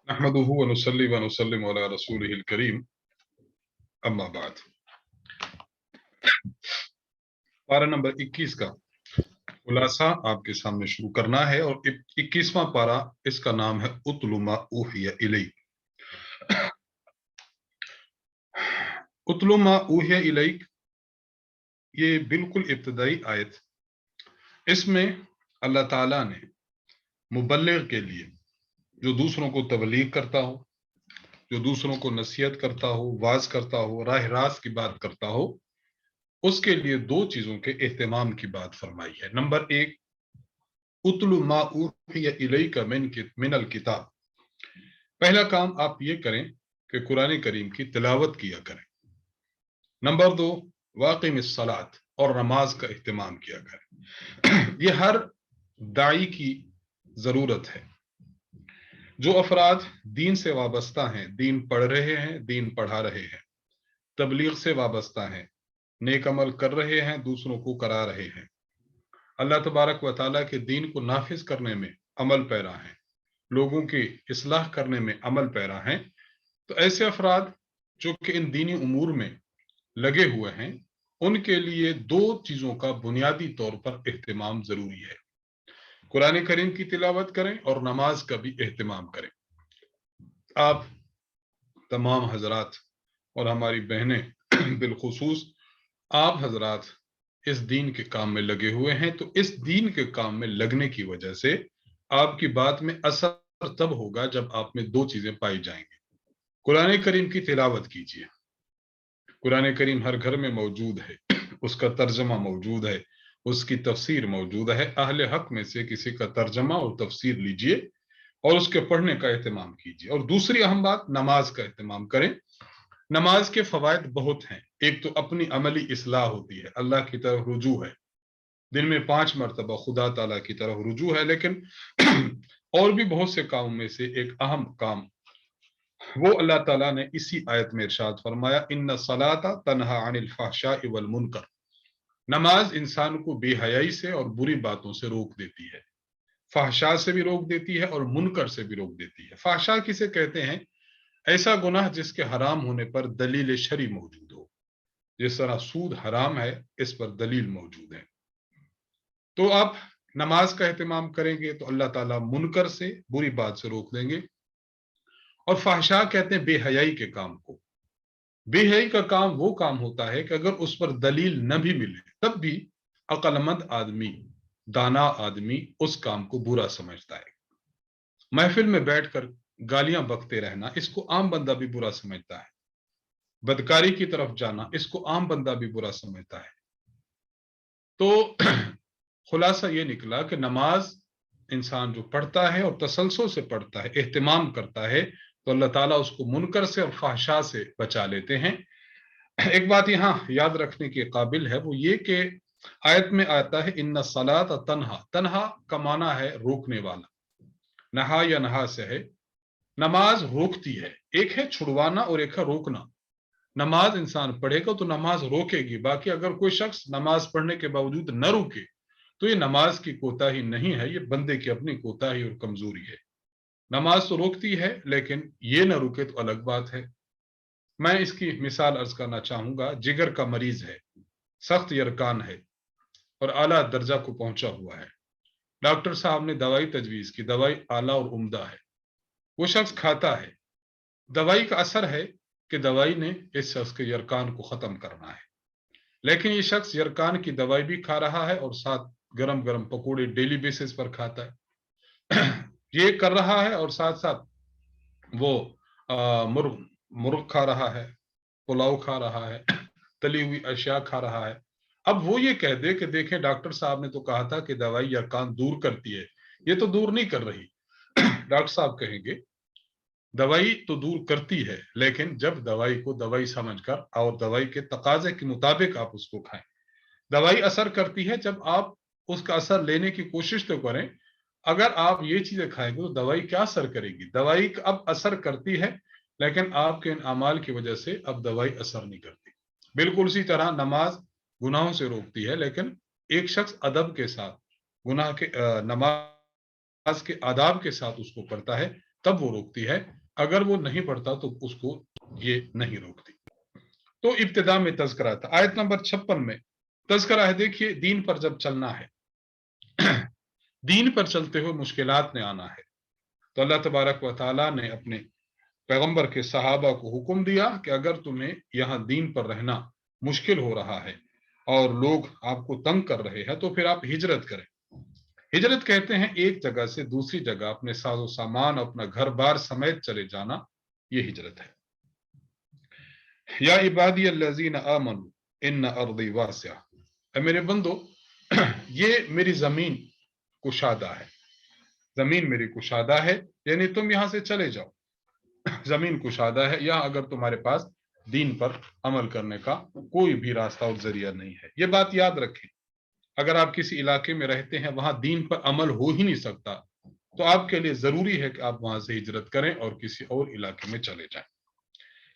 نحمده ونصلي ونسلم على رسوله الكريم اما بعد۔ پارہ نمبر 21 کا خلاصہ آپ کے سامنے شروع کرنا ہے، اور 21واں پارہ اس کا نام ہے اتل ما اوحی الیک۔ اتل ما اوحی الیک یہ بالکل ابتدائی آیت، اس میں اللہ تعالیٰ نے مبلغ کے لیے، جو دوسروں کو تبلیغ کرتا ہو، جو دوسروں کو نصیحت کرتا ہو، واعظ کرتا ہو، راہ راست کی بات کرتا ہو، اس کے لیے دو چیزوں کے اہتمام کی بات فرمائی ہے۔ نمبر 1، اتل ما اوحی الیک من الکتاب، پہلا کام آپ یہ کریں کہ قرآن کریم کی تلاوت کیا کریں۔ نمبر 2، واقم الصلاۃ، اور نماز کا اہتمام کیا کریں۔ یہ ہر داعی کی ضرورت ہے۔ جو افراد دین سے وابستہ ہیں، دین پڑھ رہے ہیں، دین پڑھا رہے ہیں، تبلیغ سے وابستہ ہیں، نیک عمل کر رہے ہیں، دوسروں کو کرا رہے ہیں، اللہ تبارک و تعالیٰ کے دین کو نافذ کرنے میں عمل پیرا ہیں، لوگوں کی اصلاح کرنے میں عمل پیرا ہیں، تو ایسے افراد جو کہ ان دینی امور میں لگے ہوئے ہیں، ان کے لیے دو چیزوں کا بنیادی طور پر اہتمام ضروری ہے۔ قرآن کریم کی تلاوت کریں اور نماز کا بھی اہتمام کریں۔ آپ تمام حضرات اور ہماری بہنیں بالخصوص آپ حضرات اس دین کے کام میں لگے ہوئے ہیں، تو اس دین کے کام میں لگنے کی وجہ سے آپ کی بات میں اثر تب ہوگا جب آپ میں دو چیزیں پائی جائیں گی۔ قرآن کریم کی تلاوت کیجیے۔ قرآن کریم ہر گھر میں موجود ہے، اس کا ترجمہ موجود ہے، اس کی تفسیر موجود ہے۔ اہل حق میں سے کسی کا ترجمہ اور تفسیر لیجئے اور اس کے پڑھنے کا اہتمام کیجیے۔ اور دوسری اہم بات، نماز کا اہتمام کریں۔ نماز کے فوائد بہت ہیں۔ ایک تو اپنی عملی اصلاح ہوتی ہے، اللہ کی طرف رجوع ہے، دن میں 5 مرتبہ خدا تعالیٰ کی طرف رجوع ہے، لیکن اور بھی بہت سے کاموں میں سے ایک اہم کام وہ اللہ تعالیٰ نے اسی آیت میں ارشاد فرمایا، ان الصلاۃ تنہی عن الفحشاء والمنکر، نماز انسان کو بے حیائی سے اور بری باتوں سے روک دیتی ہے، فحشاء سے بھی روک دیتی ہے اور منکر سے بھی روک دیتی ہے۔ فحشاء کسے کہتے ہیں؟ ایسا گناہ جس کے حرام ہونے پر دلیل شرعی موجود ہو، جس طرح سود حرام ہے، اس پر دلیل موجود ہے۔ تو آپ نماز کا اہتمام کریں گے تو اللہ تعالیٰ منکر سے، بری بات سے روک دیں گے۔ اور فحشاء کہتے ہیں بے حیائی کے کام کو۔ بے حیائی کا کام وہ کام ہوتا ہے کہ اگر اس پر دلیل نہ بھی ملے تب بھی عقل مند آدمی، دانا آدمی اس کام کو برا سمجھتا ہے۔ محفل میں بیٹھ کر گالیاں بکتے رہنا، اس کو عام بندہ بھی برا سمجھتا ہے۔ بدکاری کی طرف جانا، اس کو عام بندہ بھی برا سمجھتا ہے۔ تو خلاصہ یہ نکلا کہ نماز انسان جو پڑھتا ہے اور تسلسل سے پڑھتا ہے، اہتمام کرتا ہے، تو اللہ تعالیٰ اس کو منکر سے اور فحشاء سے بچا لیتے ہیں۔ ایک بات یہاں یاد رکھنے کے قابل ہے، وہ یہ کہ آیت میں آتا ہے ان الصلاۃ تنہا، تنہا کا معنی ہے روکنے والا، نہا یا نہا سے ہے، نماز روکتی ہے۔ ایک ہے چھڑوانا اور ایک ہے روکنا۔ نماز انسان پڑھے گا تو نماز روکے گی، باقی اگر کوئی شخص نماز پڑھنے کے باوجود نہ روکے تو یہ نماز کی کوتاہی نہیں ہے، یہ بندے کی اپنی کوتاہی اور کمزوری ہے۔ نماز تو روکتی ہے لیکن یہ نہ روکے تو الگ بات ہے۔ میں اس کی مثال عرض کرنا چاہوں گا۔ جگر کا مریض ہے، سخت یرکان ہے اور اعلیٰ درجہ کو پہنچا ہوا ہے۔ ڈاکٹر صاحب نے دوائی تجویز کی، دوائی اعلیٰ اور عمدہ ہے، وہ شخص کھاتا ہے۔ دوائی کا اثر ہے کہ دوائی نے اس شخص کے یرکان کو ختم کرنا ہے، لیکن یہ شخص یرکان کی دوائی بھی کھا رہا ہے اور ساتھ گرم گرم پکوڑے ڈیلی بیسس پر کھاتا ہے۔ یہ کر رہا ہے اور ساتھ ساتھ وہ مرغ کھا رہا ہے، پلاؤ کھا رہا ہے، تلی ہوئی اشیاء کھا رہا ہے۔ اب وہ یہ کہہ دے کہ دیکھیں ڈاکٹر صاحب نے تو کہا تھا کہ دوائی یرکان دور کرتی ہے، یہ تو دور نہیں کر رہی۔ ڈاکٹر صاحب کہیں گے دوائی تو دور کرتی ہے، لیکن جب دوائی کو دوائی سمجھ کر اور دوائی کے تقاضے کے مطابق آپ اس کو کھائیں۔ دوائی اثر کرتی ہے جب آپ اس کا اثر لینے کی کوشش تو کریں۔ اگر آپ یہ چیزیں کھائیں گے تو دوائی کیا اثر کرے گی؟ دوائی اب اثر کرتی ہے لیکن آپ کے ان اعمال کی وجہ سے اب دوائی اثر نہیں کرتی۔ بالکل اسی طرح نماز گناہوں سے روکتی ہے، لیکن ایک شخص ادب کے ساتھ نماز کے آداب کے ساتھ اس کو پڑھتا ہے تب وہ روکتی ہے۔ اگر وہ نہیں پڑھتا تو اس کو یہ نہیں روکتی۔ تو ابتدا میں تذکرہ تھا۔ آیت نمبر 56 میں تذکرہ ہے۔ دیکھیے دین پر جب چلنا ہے، دین پر چلتے ہوئے مشکلات نے آنا ہے، تو اللہ تبارک و تعالیٰ نے اپنے پیغمبر کے صحابہ کو حکم دیا کہ اگر تمہیں یہاں دین پر رہنا مشکل ہو رہا ہے اور لوگ آپ کو تنگ کر رہے ہیں تو پھر آپ ہجرت کریں۔ ہجرت کہتے ہیں ایک جگہ سے دوسری جگہ اپنے ساز و سامان، اپنا گھر بار سمیت چلے جانا، یہ ہجرت ہے۔ یا عبادی الذین آمنوا ان ارضی واسعہ، اے میرے بندو یہ میری زمین کشادہ ہے، زمین میری کشادہ ہے، یعنی تم یہاں سے چلے جاؤ، زمین کشادہ ہے، یہاں اگر تمہارے پاس دین پر عمل کرنے کا کوئی بھی راستہ اور ذریعہ نہیں ہے۔ یہ بات یاد رکھیں، اگر آپ کسی علاقے میں رہتے ہیں وہاں دین پر عمل ہو ہی نہیں سکتا تو آپ کے لیے ضروری ہے کہ آپ وہاں سے ہجرت کریں اور کسی اور علاقے میں چلے جائیں۔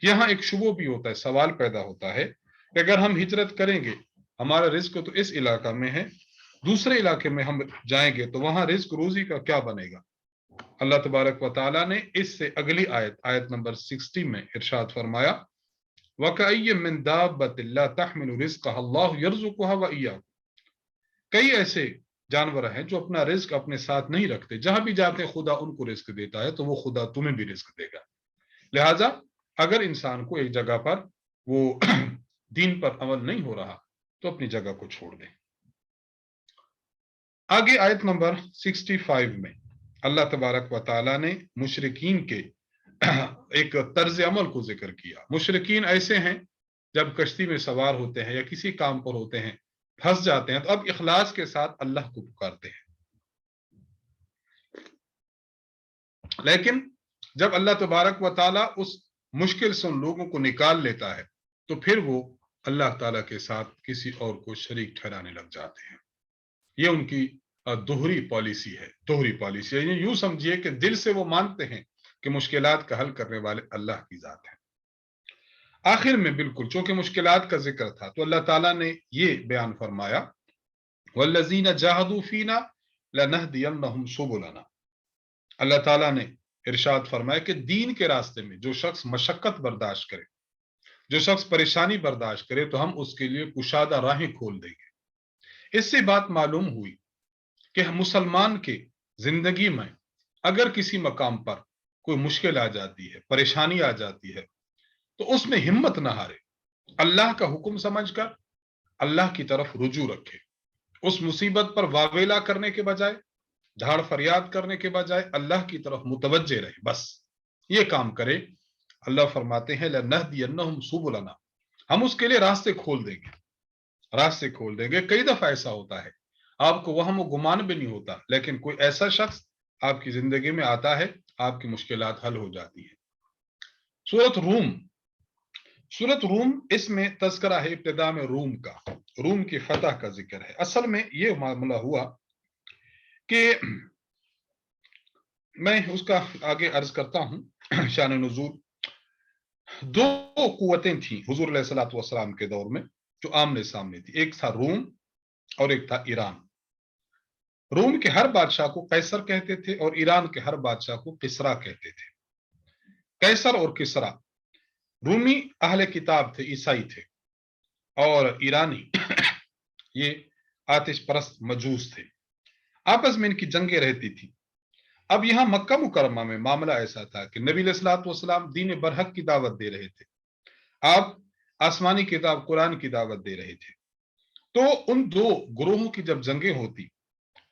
یہاں ایک شبہ بھی ہوتا ہے، سوال پیدا ہوتا ہے کہ اگر ہم ہجرت کریں گے، ہمارا رزق تو اس علاقہ میں ہے، دوسرے علاقے میں ہم جائیں گے تو وہاں رزق روزی کا کیا بنے گا؟ اللہ تبارک و تعالیٰ نے اس سے اگلی آیت نمبر 60 میں ارشاد فرمایا وَكَأَيٍّ مِّن دَابَّةٍ لَا تَحْمِلُ رِزْقَهَا اللَّهُ يَرْزُقُهَا وَإِيَّاكُمْ، کئی ایسے جانور ہیں جو اپنا رزق اپنے ساتھ نہیں رکھتے، جہاں بھی جاتے خدا ان کو رزق دیتا ہے تو وہ خدا تمہیں بھی رزق دے گا۔ لہٰذا اگر انسان کو ایک جگہ پر وہ دین پر عمل نہیں ہو رہا تو اپنی جگہ کو چھوڑ دیں۔ آگے آیت نمبر 65 میں اللہ تبارک و تعالیٰ نے مشرکین کے ایک طرز عمل کو ذکر کیا۔ مشرکین ایسے ہیں جب کشتی میں سوار ہوتے ہیں یا کسی کام پر ہوتے ہیں، پھنس جاتے ہیں تو اب اخلاص کے ساتھ اللہ کو پکارتے ہیں، لیکن جب اللہ تبارک و تعالیٰ اس مشکل سے ان لوگوں کو نکال لیتا ہے تو پھر وہ اللہ تعالیٰ کے ساتھ کسی اور کو شریک ٹھہرانے لگ جاتے ہیں۔ یہ ان کی دوہری پالیسی ہے، دوہری پالیسی ہے۔ یوں سمجھیے کہ دل سے وہ مانتے ہیں کہ مشکلات کا حل کرنے والے اللہ کی ذات ہے۔ آخر میں بالکل چونکہ مشکلات کا ذکر تھا تو اللہ تعالیٰ نے یہ بیان فرمایا وَالَّذِينَ جَاهَدُوا فِينَا لَنَهْدِيَنَّهُمْ سُبُلَنَا۔ اللہ تعالیٰ نے ارشاد فرمایا کہ دین کے راستے میں جو شخص مشقت برداشت کرے، جو شخص پریشانی برداشت کرے تو ہم اس کے لیے کشادہ راہیں کھول دیں گے۔ اس سے بات معلوم ہوئی کہ مسلمان کے زندگی میں اگر کسی مقام پر کوئی مشکل آ جاتی ہے، پریشانی آ جاتی ہے تو اس میں ہمت نہ ہارے، اللہ کا حکم سمجھ کر اللہ کی طرف رجوع رکھے، اس مصیبت پر واویلا کرنے کے بجائے، دھاڑ فریاد کرنے کے بجائے اللہ کی طرف متوجہ رہے، بس یہ کام کرے۔ اللہ فرماتے ہیں لَنَهْدِيَنَّهُمْ سُبُلَنَا، ہم اس کے لیے راستے کھول دیں گے، راستے کھول دیں گے۔ کئی دفعہ ایسا ہوتا ہے، آپ کو وہم و گمان بھی نہیں ہوتا، لیکن کوئی ایسا شخص آپ کی زندگی میں آتا ہے، آپ کی مشکلات حل ہو جاتی ہیں۔ سورت روم اس میں تذکرہ ہے ابتدا میں روم کا، روم کی فتح کا ذکر ہے۔ اصل میں یہ معاملہ ہوا کہ میں اس کا آگے عرض کرتا ہوں شان نزول۔ دو قوتیں تھیں حضور علیہ الصلوۃ والسلام کے دور میں جو آمنے سامنے تھی، ایک تھا روم اور ایک تھا ایران۔ روم کے ہر بادشاہ کو قیصر کہتے تھے اور ایران کے ہر بادشاہ کو کسرا کہتے تھے۔ قیصر اور کسرا، رومی اہل کتاب تھے، عیسائی تھے، اور ایرانی یہ آتش پرست مجوس تھے، آپس میں ان کی جنگیں رہتی تھی۔ اب یہاں مکہ مکرمہ میں معاملہ ایسا تھا کہ نبی علیہ الصلوۃ والسلام دین برحق کی دعوت دے رہے تھے، آپ آسمانی کتاب قرآن کی دعوت دے رہے تھے۔ تو ان دو گروہوں کی جب جنگیں ہوتی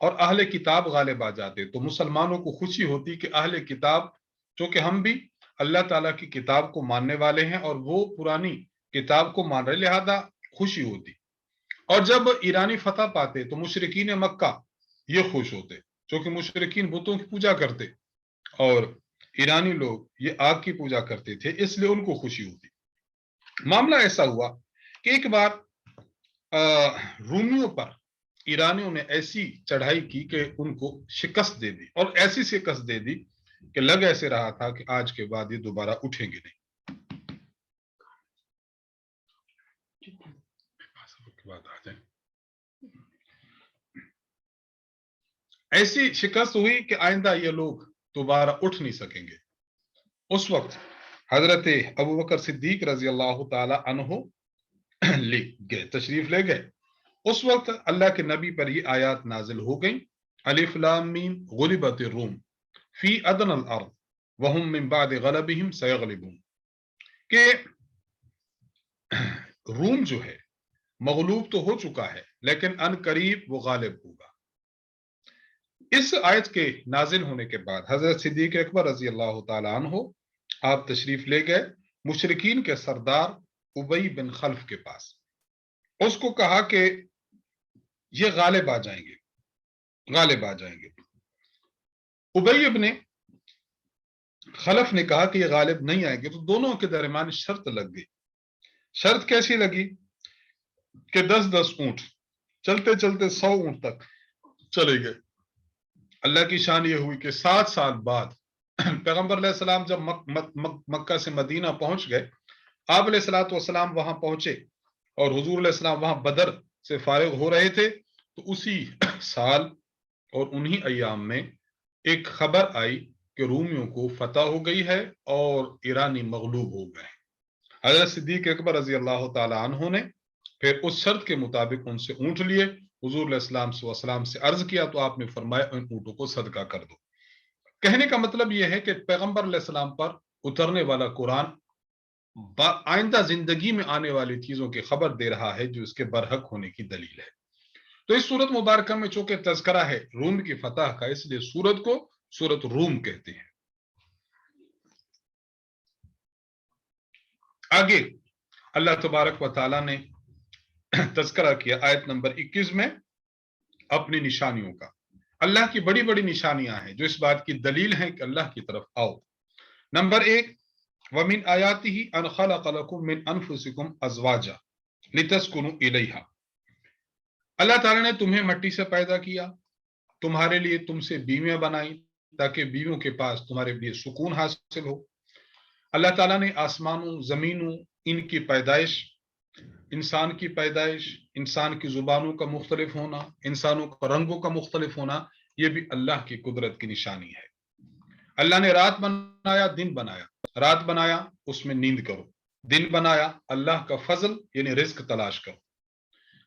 اور اہل کتاب غالب آ جاتے تو مسلمانوں کو خوشی ہوتی کہ اہل کتاب، چونکہ ہم بھی اللہ تعالیٰ کی کتاب کو ماننے والے ہیں اور وہ پرانی کتاب کو مان رہے، لہذا خوشی ہوتی۔ اور جب ایرانی فتح پاتے تو مشرکین مکہ یہ خوش ہوتے، چونکہ مشرکین بتوں کی پوجا کرتے اور ایرانی لوگ یہ آگ کی پوجا کرتے تھے، اس لیے ان کو خوشی ہوتی۔ معاملہ ایسا ہوا کہ ایک بار رومیوں پر ایرانیوں نے ایسی چڑھائی کی کہ ان کو شکست دے دی، اور ایسی شکست دے دی کہ لگ ایسے رہا تھا کہ آج کے بعد یہ دوبارہ اٹھیں گے نہیں۔ ایسی شکست ہوئی کہ آئندہ یہ لوگ دوبارہ اٹھ نہیں سکیں گے۔ اس وقت حضرت ابو بکر صدیق رضی اللہ تعالی عنہ تشریف لے گئے۔ اس وقت اللہ کے نبی پر یہ آیات نازل ہو گئیں، الف لام میم غلبت الروم فی ادنى الارض وهم من بعد غلبهم سيغلبون، کہ روم جو ہے مغلوب تو ہو چکا ہے لیکن ان قریب وہ غالب ہوگا۔ اس آیت کے نازل ہونے کے بعد حضرت صدیق اکبر رضی اللہ تعالی عنہ آپ تشریف لے گئے مشرکین کے سردار ابی بن خلف کے پاس۔ اس کو کہا کہ یہ غالب آ جائیں گے، غالب آ جائیں گے۔ ابی بن خلف نے کہا کہ یہ غالب نہیں آئیں گے، تو دونوں کے درمیان شرط لگ گئی۔ شرط کیسی لگی کہ 10 اونٹ، چلتے چلتے 100 اونٹ تک چلے گئے۔ اللہ کی شان یہ ہوئی کہ 7 سال بعد پیغمبر علیہ السلام جب مکہ سے مدینہ پہنچ گئے، آپ علیہ السلام وہاں پہنچے اور حضور علیہ السلام وہاں بدر سے فارغ ہو رہے تھے، تو اسی سال اور انہی ایام میں ایک خبر آئی کہ رومیوں کو فتح ہو گئی ہے اور ایرانی مغلوب ہو گئے۔ حضرت صدیق اکبر رضی اللہ تعالی عنہ نے پھر اس شرط کے مطابق ان سے اونٹ لیے، حضور علیہ السلام سے عرض کیا تو آپ نے فرمایا ان اونٹوں کو صدقہ کر دو۔ کہنے کا مطلب یہ ہے کہ پیغمبر علیہ السلام پر اترنے والا قرآن آئندہ زندگی میں آنے والی چیزوں کی خبر دے رہا ہے جو اس کے برحق ہونے کی دلیل ہے۔ تو اس سورت مبارکہ میں چونکہ تذکرہ ہے روم کی فتح کا، اس لیے سورت کو سورت روم کہتے ہیں۔ آگے اللہ تبارک و تعالیٰ نے تذکرہ کیا آیت نمبر 21 میں اپنی نشانیوں کا۔ اللہ کی بڑی بڑی نشانیاں ہیں جو اس بات کی دلیل ہیں کہ اللہ کی طرف آؤ۔ نمبر 1، وَمِنْ آيَاتِهِ أَنْ خَلَقَ لَكُم مِّنْ أَنفُسِكُمْ أَزْوَاجًا لِتَسْكُنُوا إِلَيْهَا، اللہ تعالیٰ نے تمہیں مٹی سے پیدا کیا، تمہارے لیے تم سے بیویاں بنائی تاکہ بیویوں کے پاس تمہارے لیے سکون حاصل ہو۔ اللہ تعالیٰ نے آسمانوں زمینوں ان کی پیدائش، انسان کی پیدائش، انسان کی زبانوں کا مختلف ہونا، انسانوں کا رنگوں کا مختلف ہونا، یہ بھی اللہ کی قدرت کی نشانی ہے۔ اللہ نے رات بنایا، دن بنایا، رات بنایا اس میں نیند کرو، دن بنایا اللہ کا فضل یعنی رزق تلاش کرو۔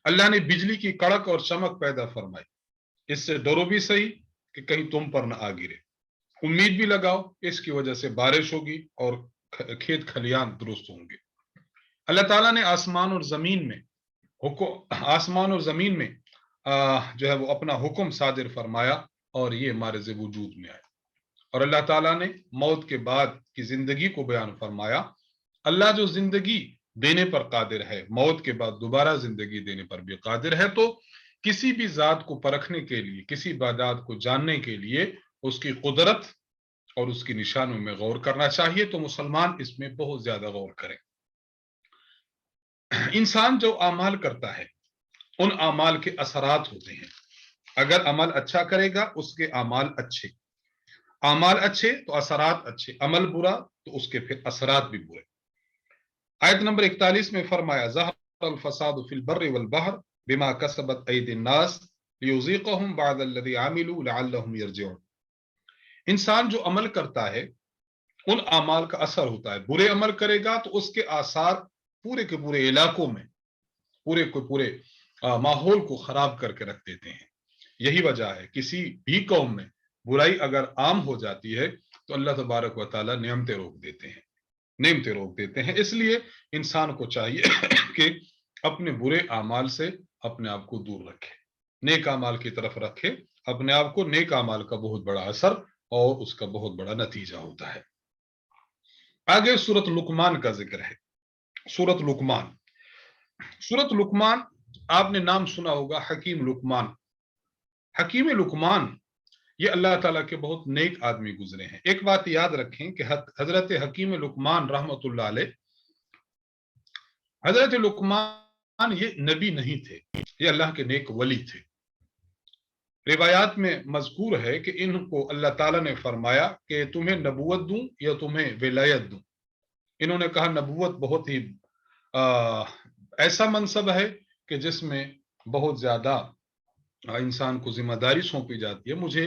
اللہ نے بجلی کی کڑک اور چمک پیدا فرمائی، اس سے ڈرو بھی صحیح کہ کہیں تم پر نہ آ گرے، امید بھی لگاؤ اس کی وجہ سے بارش ہوگی اور کھیت کھلیان درست ہوں گے۔ اللہ تعالیٰ نے آسمان اور زمین میں جو ہے وہ اپنا حکم صادر فرمایا اور یہ مارز وجود میں آئے۔ اور اللہ تعالیٰ نے موت کے بعد کی زندگی کو بیان فرمایا۔ اللہ جو زندگی دینے پر قادر ہے، موت کے بعد دوبارہ زندگی دینے پر بھی قادر ہے، تو کسی بھی ذات کو پرکھنے کے لیے، کسی ذات کو جاننے کے لیے اس کی قدرت اور اس کی نشانوں میں غور کرنا چاہیے، تو مسلمان اس میں بہت زیادہ غور کریں۔ انسان جو اعمال کرتا ہے ان اعمال کے اثرات ہوتے ہیں، اگر عمل اچھا کرے گا اس کے اعمال اچھے، اعمال اچھے تو اثرات اچھے، عمل برا تو اس کے پھر اثرات بھی برے۔ آیت نمبر 41 میں فرمایا ظہر الفساد فی البر والبحر بما کسبت ایدی الناس لیذیقہم بعض الذی عملوا لعلہم یرجعون۔ انسان جو عمل کرتا ہے ان اعمال کا اثر ہوتا ہے، برے عمل کرے گا تو اس کے آثار پورے کے پورے علاقوں میں، پورے کے پورے ماحول کو خراب کر کے رکھ دیتے ہیں۔ یہی وجہ ہے کسی بھی قوم میں برائی اگر عام ہو جاتی ہے تو اللہ تبارک و تعالیٰ نعمتیں روک دیتے ہیں۔ اس لیے انسان کو چاہیے کہ اپنے برے اعمال سے اپنے آپ کو دور رکھے، نیک اعمال کی طرف رکھے اپنے آپ کو۔ نیک اعمال کا بہت بڑا اثر اور اس کا بہت بڑا نتیجہ ہوتا ہے۔ آگے سورۃ لقمان کا ذکر ہے۔ سورۃ لقمان آپ نے نام سنا ہوگا، حکیم لقمان۔ حکیم لقمان یہ اللہ تعالیٰ کے بہت نیک آدمی گزرے ہیں۔ ایک بات یاد رکھیں کہ حضرت حکیم لقمان رحمت اللہ علیہ، حضرت لقمان یہ نبی نہیں تھے، یہ اللہ کے نیک ولی تھے۔ روایات میں مذکور ہے کہ ان کو اللہ تعالیٰ نے فرمایا کہ تمہیں نبوت دوں یا تمہیں ولایت دوں۔ انہوں نے کہا نبوت بہت ہی ایسا منصب ہے کہ جس میں بہت زیادہ انسان کو ذمہ داری سونپی جاتی ہے، مجھے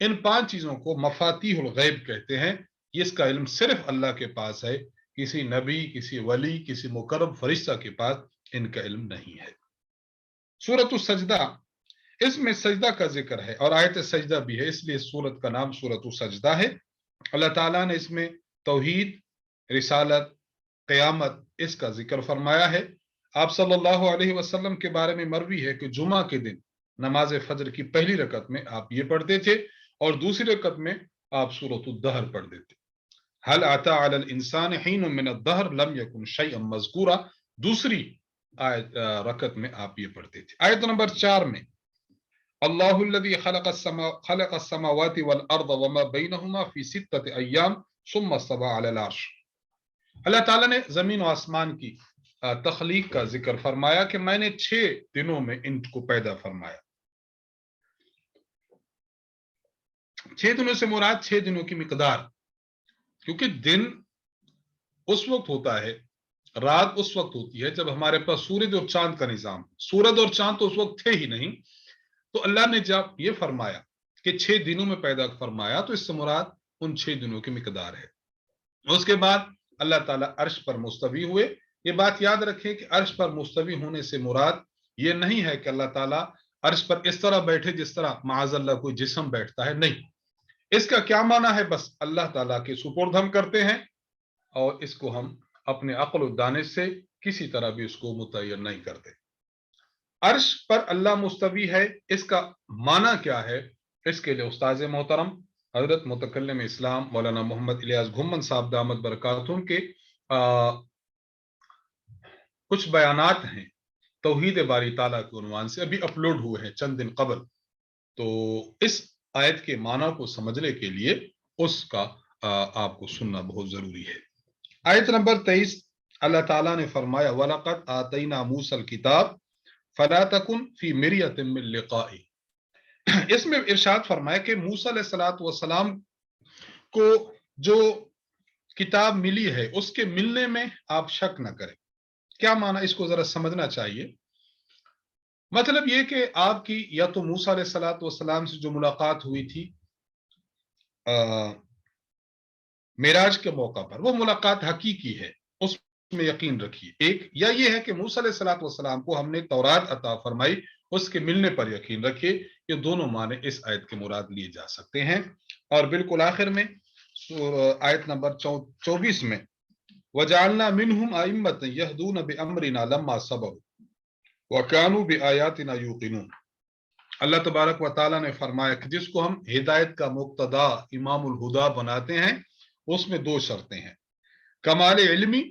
ان 5 چیزوں کو مفاتیح الغیب کہتے ہیں. اس کا علم صرف اللہ کے پاس ہے، کسی نبی، کسی ولی، کسی مقرب فرشتہ کے پاس ان کا علم نہیں ہے. سورۃ السجدہ، اس میں سجدہ کا ذکر ہے اور آیت سجدہ بھی ہے، اس لیے سورت کا نام سورۃ السجدہ ہے. اللہ تعالیٰ نے اس میں توحید، رسالت، قیامت اس کا ذکر فرمایا ہے. آپ صلی اللہ علیہ وسلم کے بارے میں مروی ہے کہ جمعہ کے دن نماز فجر کی پہلی رکعت میں آپ یہ پڑھتے تھے اور دوسری رکعت میں آپ سورۃ الدہر پڑھتے تھے. هل اتى على الانسان حين من الدهر لم يكن شيئا مذكورا، دوسری رکعت میں آپ یہ پڑھتے تھے. آیت نمبر 4 میں اللہ الذي خلق السماوات والارض وما بينهما في 6 ايام ثم استوى على العرش. اللہ تعالیٰ نے زمین و آسمان کی تخلیق کا ذکر فرمایا کہ میں نے 6 دنوں میں ان کو پیدا فرمایا. 6 دنوں سے مراد 6 دنوں کی مقدار، کیونکہ دن اس وقت ہوتا ہے، رات اس وقت ہوتی ہے جب ہمارے پاس سورج اور چاند کا نظام. سورج اور چاند تو اس وقت تھے ہی نہیں، تو اللہ نے جب یہ فرمایا کہ 6 دنوں میں پیدا فرمایا تو اس سے مراد ان 6 دنوں کی مقدار ہے. اس کے بعد اللہ تعالیٰ عرش پر مستوی ہوئے. یہ بات یاد رکھیں کہ عرش پر مستوی ہونے سے مراد یہ نہیں ہے کہ اللہ تعالیٰ عرش پر اس طرح بیٹھے جس طرح معاذ اللہ کوئی جسم بیٹھتا ہے، نہیں. اس کا کیا معنی ہے؟ بس اللہ تعالیٰ کے سپرد ہم کرتے ہیں اور اس کو ہم اپنے عقل و دانش سے کسی طرح بھی اس کو متعین نہیں کرتے. عرش پر اللہ مستوی ہے، اس کا معنی کیا ہے؟ اس کے لیے استاذ محترم حضرت متکلم اسلام مولانا محمد الیاس گھمن صاحب دامت برکاتہم کے کچھ بیانات ہیں توحید باری تعالیٰ کے عنوان سے، ابھی اپلوڈ ہوئے ہیں چند دن قبل. تو اس آیت کے معنی کو سمجھنے کے لیے اس کا آپ کو سننا بہت ضروری ہے. آیت نمبر 23 اللہ تعالیٰ نے فرمایا وَلَقَدْ آتَيْنَا مُوسَى الْكِتَابَ فَلَا تَكُنْ فِي مِرْيَةٍ مِّن لِقَائِهِ. اس میں ارشاد فرمایا کہ موسیٰ علیہ السلام کو جو کتاب ملی ہے اس کے ملنے میں آپ شک نہ کریں. کیا معنی؟ اس کو ذرا سمجھنا چاہیے. مطلب یہ کہ آپ کی یا تو موسیٰ علیہ السلام سے جو ملاقات ہوئی تھی معراج کے موقع پر، وہ ملاقات حقیقی ہے، اس میں یقین رکھیے. ایک یا یہ ہے کہ موسیٰ علیہ السلام کو ہم نے تورات عطا فرمائی، اس کے ملنے پر یقین رکھیے. یہ دونوں معنی اس آیت کے مراد لیے جا سکتے ہیں. اور بالکل آخر میں آیت نمبر 24 میں وَجَعَلْنَا مِنْهُمْ أَئِمَّةً يَهْدُونَ بِأَمْرِنَا لَمَّا صَبَرُوا وَكَانُوا بِآيَاتِنَا يُوقِنُونَ. اللہ تبارک و تعالیٰ نے فرمایا کہ جس کو ہم ہدایت کا مقتدا، امام الہدا بناتے ہیں، اس میں 2 شرطیں ہیں، کمال علمی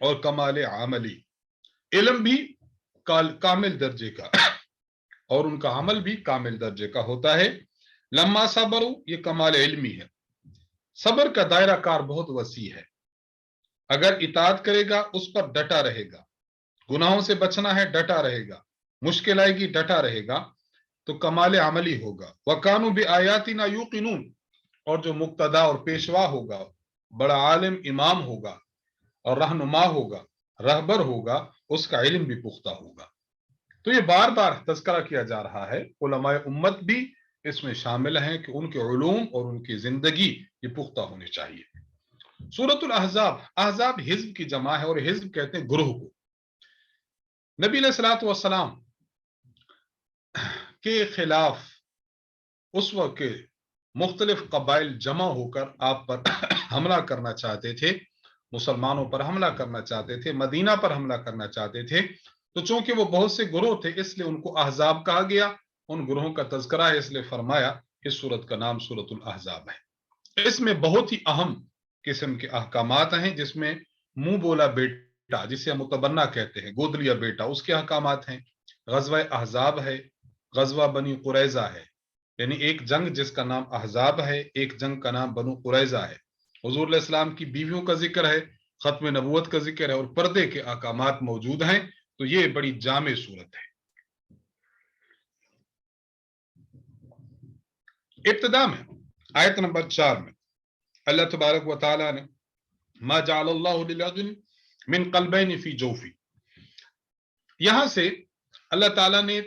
اور کمال عملی. علم بھی کامل درجے کا اور ان کا عمل بھی کامل درجے کا ہوتا ہے. لما صبروا یہ کمال علمی ہے. صبر کا دائرہ کار بہت وسیع ہے. اگر اطاعت کرے گا اس پر ڈٹا رہے گا، گناہوں سے بچنا ہے ڈٹا رہے گا، مشکل آئے گی ڈٹا رہے گا، تو کمال عملی ہوگا. وَكَانُوا بِآيَاتِنَا يُوقِنُونَ. اور جو مقتدا اور پیشوا ہوگا، بڑا عالم امام ہوگا اور رہنما ہوگا، رہبر ہوگا، اس کا علم بھی پختہ ہوگا. تو یہ بار بار تذکرہ کیا جا رہا ہے. علماء امت بھی اس میں شامل ہیں کہ ان کے علوم اور ان کی زندگی یہ پختہ ہونی چاہیے. سورۃ الاحزاب، احزاب حزب کی جمع ہے اور حزب کہتے ہیں گروہ کو. نبی علیہ الصلوۃ والسلام کے خلاف اس وقت کے مختلف قبائل جمع ہو کر آپ پر حملہ کرنا چاہتے تھے، مسلمانوں پر حملہ کرنا چاہتے تھے، مدینہ پر حملہ کرنا چاہتے تھے. تو چونکہ وہ بہت سے گروہ تھے اس لیے ان کو احزاب کہا گیا. ان گروہوں کا تذکرہ ہے، اس لیے فرمایا اس سورت کا نام سورۃ الاحزاب ہے. اس میں بہت ہی اہم قسم کے احکامات ہیں، جس میں منہ بولا بیٹا جسے ہم متبنہ کہتے ہیں، گود لیا بیٹا، اس کے احکامات ہیں. غزوہ احزاب ہے، غزوہ بنی قریظہ ہے، یعنی ایک جنگ جس کا نام احزاب ہے، ایک جنگ کا نام بنو قریظہ ہے. حضور علیہ السلام کی بیویوں کا ذکر ہے، ختم نبوت کا ذکر ہے اور پردے کے احکامات موجود ہیں. تو یہ بڑی جامع صورت ہے. ابتدا میں آیت نمبر 4 میں اللہ تبارک و تعالی نے ما جعل اللہ لرجل من قلبین فی جوفی، یہاں سے اللہ تعالیٰ نے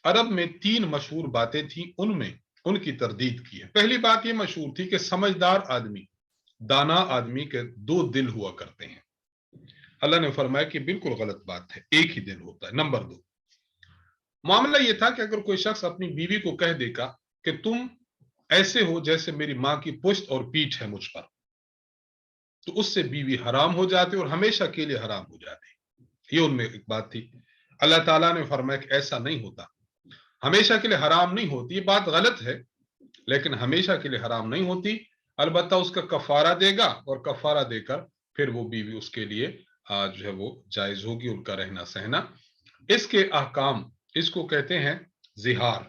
عرب میں 3 مشہور باتیں تھیں، ان میں ان کی تردید کی ہے۔ پہلی بات یہ مشہور تھی کہ سمجھدار آدمی، دانا آدمی کے دو دل ہوا کرتے ہیں۔ اللہ نے فرمایا کہ بالکل غلط بات ہے، ایک ہی دل ہوتا ہے۔ نمبر 2، معاملہ یہ تھا کہ اگر کوئی شخص اپنی بیوی کو کہہ دے گا کہ تم ایسے ہو جیسے میری ماں کی پشت اور پیٹھ ہے مجھ پر، تو اس سے بیوی حرام ہو جاتی اور ہمیشہ کے لیے حرام ہو جاتی۔ یہ ان میں ایک بات تھی۔ اللہ تعالیٰ نے فرمایا کہ ایسا نہیں ہوتا، ہمیشہ کے لیے حرام نہیں ہوتی۔ یہ بات غلط ہے، لیکن ہمیشہ کے لیے حرام نہیں ہوتی۔ البتہ اس کا کفارہ دے گا، اور کفارہ دے کر پھر وہ بیوی اس کے لیے جو ہے وہ جائز ہوگی، ان کا رہنا سہنا۔ اس کے احکام، اس کو کہتے ہیں زہار،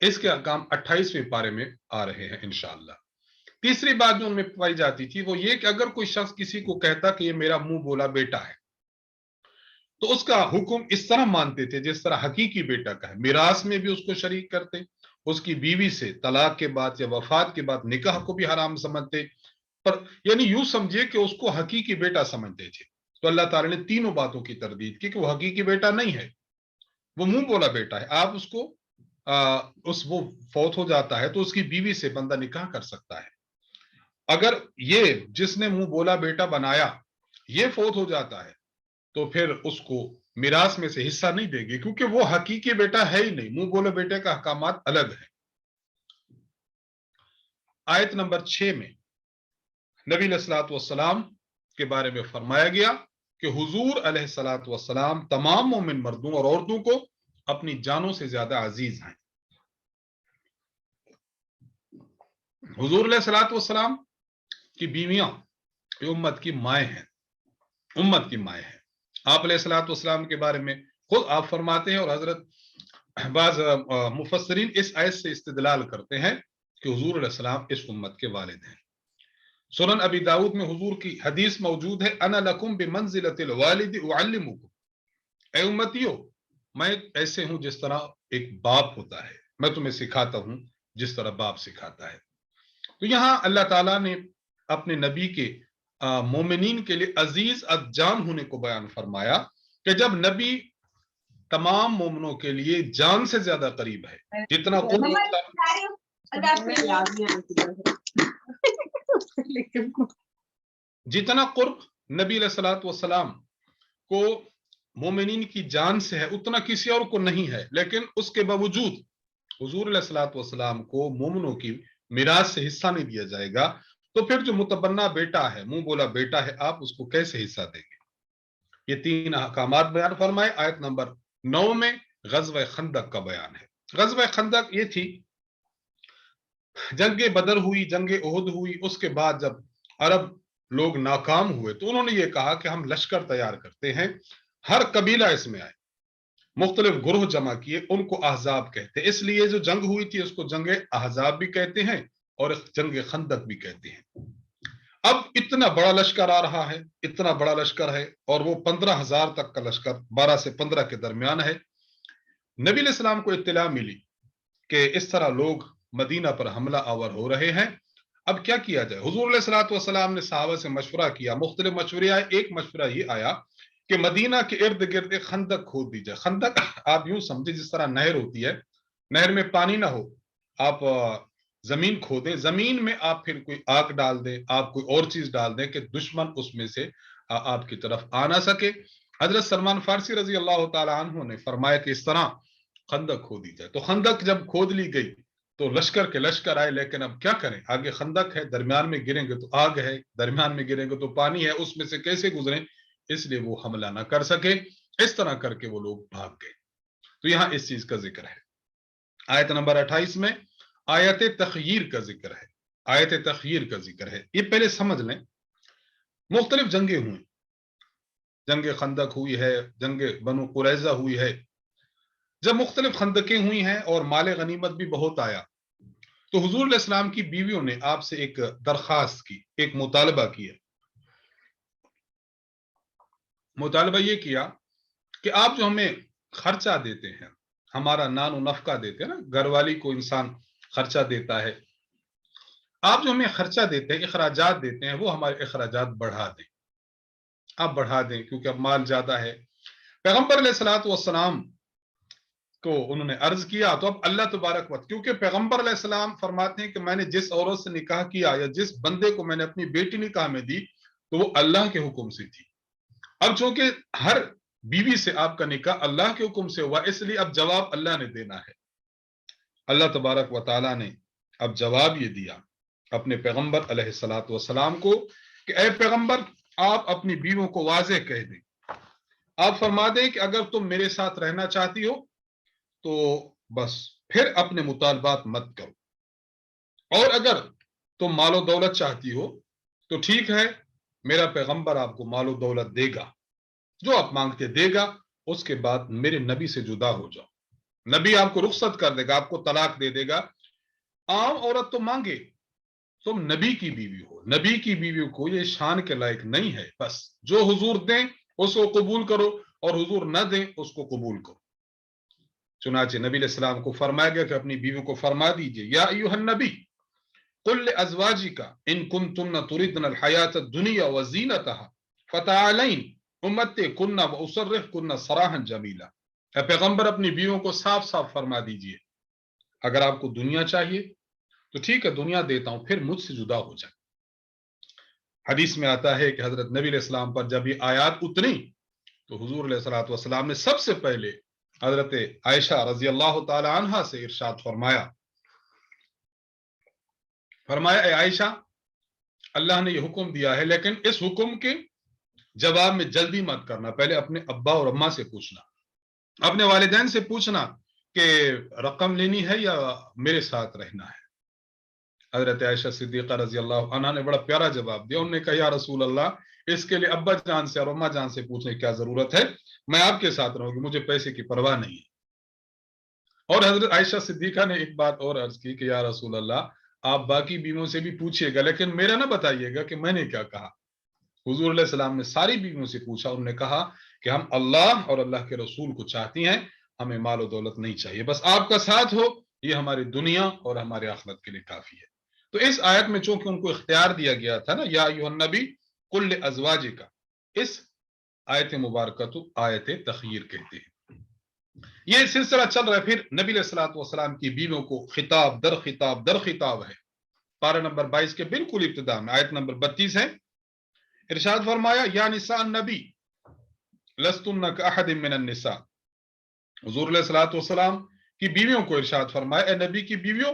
اس کے احکام 28ویں پارے میں آ رہے ہیں انشاءاللہ۔ تیسری بات جو ان میں پائی جاتی تھی وہ یہ کہ اگر کوئی شخص کسی کو کہتا کہ یہ میرا منہ بولا بیٹا ہے، تو اس کا حکم اس طرح مانتے تھے جس طرح حقیقی بیٹا کا ہے۔ میراث میں بھی اس کو شریک کرتے، اس کی بیوی سے طلاق کے بعد یا وفات کے بعد نکاح کو بھی حرام سمجھتے، پر یعنی یوں سمجھے کہ اس کو حقیقی بیٹا سمجھتے تھے۔ تو اللہ تعالی نے تینوں باتوں کی تردید کی کہ وہ حقیقی بیٹا نہیں ہے، وہ منہ بولا بیٹا ہے۔ آپ اس کو وہ فوت ہو جاتا ہے تو اس کی بیوی سے بندہ نکاح کر سکتا ہے۔ اگر یہ جس نے منہ بولا بیٹا بنایا یہ فوت ہو جاتا ہے تو پھر اس کو میراث میں سے حصہ نہیں دے گی، کیونکہ وہ حقیقی بیٹا ہے ہی نہیں۔ منہ بولے بیٹے کا احکامات الگ ہے۔ آیت نمبر 6 میں نبی علیہ الصلوۃ والسلام کے بارے میں فرمایا گیا کہ حضور علیہ الصلوۃ والسلام تمام مومن مردوں اور عورتوں کو اپنی جانوں سے زیادہ عزیز ہیں۔ حضور علیہ الصلوۃ والسلام کی بیویاں امت کی مائیں ہیں، امت کی مائیں ہیں۔ آپ علیہ الصلوۃ والسلام کے بارے میں خود آپ فرماتے ہیں، اور حضرت بعض مفسرین اس آیت سے استدلال کرتے ہیں کہ حضور علیہ السلام اس امت کے والد ہیں۔ سنن ابی داؤد میں حضور کی حدیث موجود ہے، انا لکم بمنزلۃ الوالد اعلمکم، اے امتیو میں ایسے ہوں جس طرح ایک باپ ہوتا ہے، میں تمہیں سکھاتا ہوں جس طرح باپ سکھاتا ہے۔ تو یہاں اللہ تعالیٰ نے اپنے نبی کے مومنین کے لیے عزیز الجان ہونے کو بیان فرمایا کہ جب نبی تمام مومنوں کے لیے جان سے زیادہ قریب ہے، جتنا قرب نبی علیہ الصلوۃ والسلام کو مومنین کی جان سے ہے اتنا کسی اور کو نہیں ہے، لیکن اس کے باوجود حضور علیہ الصلوۃ والسلام کو مومنوں کی میراث سے حصہ نہیں دیا جائے گا، تو پھر جو متبنہ بیٹا ہے، منہ بولا بیٹا ہے، آپ اس کو کیسے حصہ دیں گے؟ یہ 3 احکامات بیان فرمائے۔ آیت نمبر 9 میں غزوہ خندق کا بیان ہے۔ غزوہ خندق یہ تھی، جنگ بدر ہوئی، جنگ احد ہوئی، اس کے بعد جب عرب لوگ ناکام ہوئے تو انہوں نے یہ کہا کہ ہم لشکر تیار کرتے ہیں، ہر قبیلہ اس میں آئے، مختلف گروہ جمع کیے، ان کو احزاب کہتے ہیں۔ اس لیے جو جنگ ہوئی تھی اس کو جنگ احزاب بھی کہتے ہیں اور جنگ خندق بھی کہتے ہیں۔ اب اتنا بڑا لشکر آ رہا ہے، اتنا بڑا لشکر ہے، اور وہ 15,000 تک کا لشکر 12 سے 15 کے درمیان ہے۔ نبی علیہ السلام کو اطلاع ملی کہ اس طرح لوگ مدینہ پر حملہ آور ہو رہے ہیں، اب کیا کیا جائے؟ حضور علیہ الصلوۃ والسلام نے صحابہ سے مشورہ کیا، مختلف مشورے آئے۔ ایک مشورہ یہ آیا کہ مدینہ کے ارد گرد ایک خندق کھود دی جائے۔ خندق آپ یوں سمجھے جس طرح نہر ہوتی ہے، نہر میں پانی نہ ہو، آپ زمین کھودیں، زمین میں آپ پھر کوئی آگ ڈال دیں، آپ کوئی اور چیز ڈال دیں کہ دشمن اس میں سے آپ کی طرف آ نہ سکے۔ حضرت سلمان فارسی رضی اللہ تعالی عنہ نے فرمایا کہ اس طرح خندق کھودی جائے۔ تو خندق جب کھود لی گئی تو لشکر کے لشکر آئے، لیکن اب کیا کریں؟ آگے خندق ہے، درمیان میں گریں گے تو آگ ہے، درمیان میں گریں گے تو پانی ہے، اس میں سے کیسے گزریں؟ اس لیے وہ حملہ نہ کر سکے، اس طرح کر کے وہ لوگ بھاگ گئے۔ تو یہاں اس چیز کا ذکر ہے۔ آیت نمبر 28 میں آیت تخییر کا ذکر ہے، آیت تخییر کا ذکر ہے۔ یہ پہلے سمجھ لیں، مختلف جنگیں ہوئیں، جنگ خندق ہوئی ہے، جنگ بنو قریظہ ہوئی ہے۔ جب مختلف خندقیں ہوئی ہیں اور مال غنیمت بھی بہت آیا تو حضور علیہ السلام کی بیویوں نے آپ سے ایک درخواست کی، ایک مطالبہ کیا۔ مطالبہ یہ کیا کہ آپ جو ہمیں خرچہ دیتے ہیں، ہمارا نان و نفقہ دیتے ہیں نا، گھر والی کو انسان خرچہ دیتا ہے، آپ جو ہمیں خرچہ دیتے ہیں، اخراجات دیتے ہیں، وہ ہمارے اخراجات بڑھا دیں، آپ بڑھا دیں، کیونکہ اب مال زیادہ ہے۔ پیغمبر علیہ الصلوۃ والسلام تو انہوں نے عرض کیا تو اب اللہ تبارک و کیونکہ پیغمبر علیہ السلام فرماتے ہیں کہ میں نے جس عورت سے نکاح کیا یا جس بندے کو میں نے اپنی بیٹی نکاح میں دی تو وہ اللہ کے حکم سے تھی. اب چونکہ ہر بیوی سے آپ کا نکاح اللہ کے حکم سے ہوا اس لیے اب جواب اللہ نے دینا ہے. اللہ تبارک و تعالیٰ نے اب جواب یہ دیا اپنے پیغمبر علیہ الصلوۃ والسلام کو کہ اے پیغمبر آپ اپنی بیویوں کو واضح کہہ دیں, آپ فرما دیں کہ اگر تم میرے ساتھ رہنا چاہتی ہو تو بس پھر اپنے مطالبات مت کرو, اور اگر تم مال و دولت چاہتی ہو تو ٹھیک ہے, میرا پیغمبر آپ کو مال و دولت دے گا, جو آپ مانگتے دے گا, اس کے بعد میرے نبی سے جدا ہو جاؤ. نبی آپ کو رخصت کر دے گا, آپ کو طلاق دے دے گا. عام عورت تو مانگے تم نبی کی بیوی ہو, نبی کی بیوی کو یہ شان کے لائق نہیں ہے, بس جو حضور دیں اس کو قبول کرو اور حضور نہ دیں اس کو قبول کرو. چنانچہ نبی علیہ السلام کو فرمایا گیا کہ اپنی بیوی کو فرما دیجئے یا ایھا النبی قل لازواجک ان کنتن تردن الحیاۃ الدنیا وزینتها فتعالین امتعکن واسرحکن سراحا جمیلا. اے پیغمبر اپنی بیویوں کو صاف صاف فرما دیجئے اگر آپ کو دنیا چاہیے تو ٹھیک ہے دنیا دیتا ہوں, پھر مجھ سے جدا ہو جائے. حدیث میں آتا ہے کہ حضرت نبی علیہ السلام پر جب یہ آیات اتری تو حضور علیہ الصلوۃ والسلام نے سب سے پہلے حضرت عائشہ رضی اللہ تعالی عنہا سے ارشاد فرمایا اے عائشہ اللہ نے یہ حکم دیا ہے لیکن اس حکم کے جواب میں جلدی مت کرنا, پہلے اپنے ابا اور اماں سے پوچھنا, اپنے والدین سے پوچھنا کہ رقم لینی ہے یا میرے ساتھ رہنا ہے. حضرت عائشہ صدیقہ رضی اللہ عنہا نے بڑا پیارا جواب دیا, انہوں نے کہا یا رسول اللہ اس کے لیے ابا جان سے اور اماں جان سے پوچھنے کی کیا ضرورت ہے, میں آپ کے ساتھ رہوں گی, مجھے پیسے کی پرواہ نہیں ہے. اور حضرت عائشہ صدیقہ نے ایک بات اور عرض کی کہ یا رسول اللہ آپ باقی بیویوں سے بھی پوچھئے گا لیکن میرا نہ بتائیے گا کہ میں نے کیا کہا. حضور علیہ السلام نے ساری بیویوں سے پوچھا, انہوں نے کہا کہ ہم اللہ اور اللہ کے رسول کو چاہتی ہیں, ہمیں مال و دولت نہیں چاہیے, بس آپ کا ساتھ ہو یہ ہماری دنیا اور ہمارے آخرت کے لیے کافی ہے. تو اس آیت میں چونکہ ان کو اختیار دیا گیا تھا نا یا ایھا النبی قل لازواجک, اس آیت مبارکہ تو آیت تخیر کہتے ہیں. یہ سلسلہ چل رہا ہے, پھر نبی علیہ الصلوۃ والسلام کی بیویوں کو خطاب در خطاب در خطاب ہے. پارہ نمبر 22 کے بالکل ابتدا میں آیت نمبر 32 ہے, ارشاد فرمایا یا نساء النبی لستن کاحد من النساء. حضور علیہ الصلوۃ والسلام کی بیویوں کو ارشاد فرمایا اے نبی کی بیویوں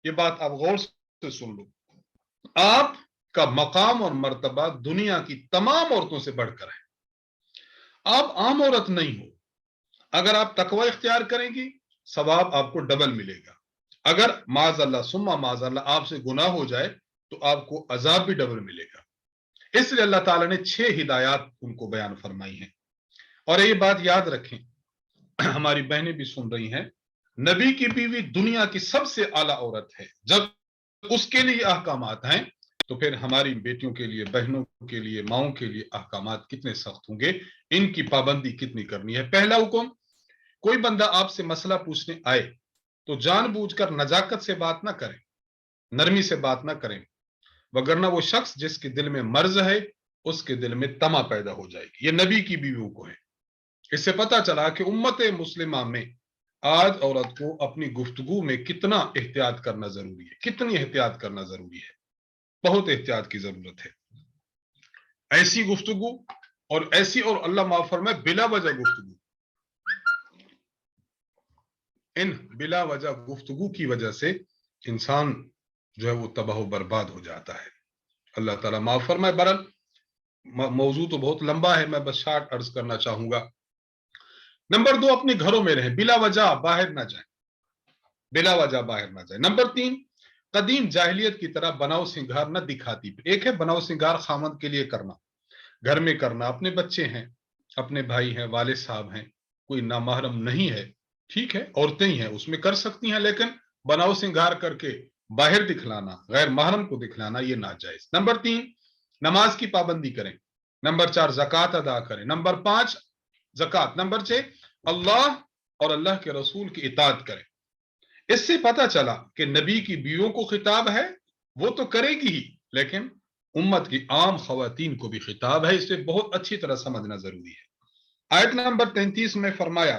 یہ بات آپ غور سے سن لو, آپ کا مقام اور مرتبہ دنیا کی تمام عورتوں سے بڑھ کر ہے. آپ عام عورت نہیں ہو, اگر آپ تقوی اختیار کریں گی ثواب آپ کو ڈبل ملے گا, اگر معاذ اللہ ثم معاذ اللہ آپ سے گناہ ہو جائے تو آپ کو عذاب بھی ڈبل ملے گا. اس لیے اللہ تعالیٰ نے 6 ہدایات ان کو بیان فرمائی ہیں. اور یہ بات یاد رکھیں, ہماری بہنیں بھی سن رہی ہیں, نبی کی بیوی دنیا کی سب سے اعلیٰ عورت ہے. جب اس کے لیے احکامات ہیں تو پھر ہماری بیٹیوں کے لیے, بہنوں کے لیے, ماؤں کے لیے احکامات کتنے سخت ہوں گے, ان کی پابندی کتنی کرنی ہے. پہلا حکم, کوئی بندہ آپ سے مسئلہ پوچھنے آئے تو جان بوجھ کر نزاکت سے بات نہ کریں, نرمی سے بات نہ کریں, وگرنہ وہ شخص جس کے دل میں مرض ہے اس کے دل میں طمع پیدا ہو جائے گی. یہ نبی کی بیویوں کو ہے. اس سے پتہ چلا کہ امت مسلمہ میں آج عورت کو اپنی گفتگو میں کتنا احتیاط کرنا ضروری ہے, کتنی احتیاط کرنا ضروری ہے, بہت احتیاط کی ضرورت ہے. ایسی گفتگو اور ایسی, اور اللہ معاف فرمائے بلا وجہ گفتگو, ان بلا وجہ گفتگو کی وجہ سے انسان جو ہے وہ تباہ و برباد ہو جاتا ہے. اللہ تعالیٰ معاف فرمائے. بہرحال موضوع تو بہت لمبا ہے, میں بس شارٹ عرض کرنا چاہوں گا. نمبر 2, اپنے گھروں میں رہیں, بلا وجہ باہر نہ جائیں, بلا وجہ باہر نہ جائیں. نمبر 3, قدیم جاہلیت کی طرح بناؤ سنگھار نہ دکھاتی. ایک ہے بناؤ سنگھار خامد کے لیے کرنا, گھر میں کرنا, اپنے بچے ہیں, اپنے بھائی ہیں, والد صاحب ہیں, کوئی نامحرم نہیں ہے, ٹھیک ہے عورتیں ہی ہیں اس میں کر سکتی ہیں, لیکن بناؤ سنگھار کر کے باہر دکھلانا, غیر محرم کو دکھلانا, یہ ناجائز. نمبر 3, نماز کی پابندی کریں. نمبر 4, زکوٰۃ ادا کریں. نمبر 5, زکوٰۃ. نمبر 6, اللہ اور اللہ کے رسول کی اطاعت کریں. اس سے پتہ چلا کہ نبی کی بیویوں کو خطاب ہے, وہ تو کرے گی ہی, لیکن امت کی عام خواتین کو بھی خطاب ہے. اسے بہت اچھی طرح سمجھنا ضروری ہے. آیت نمبر 33 میں فرمایا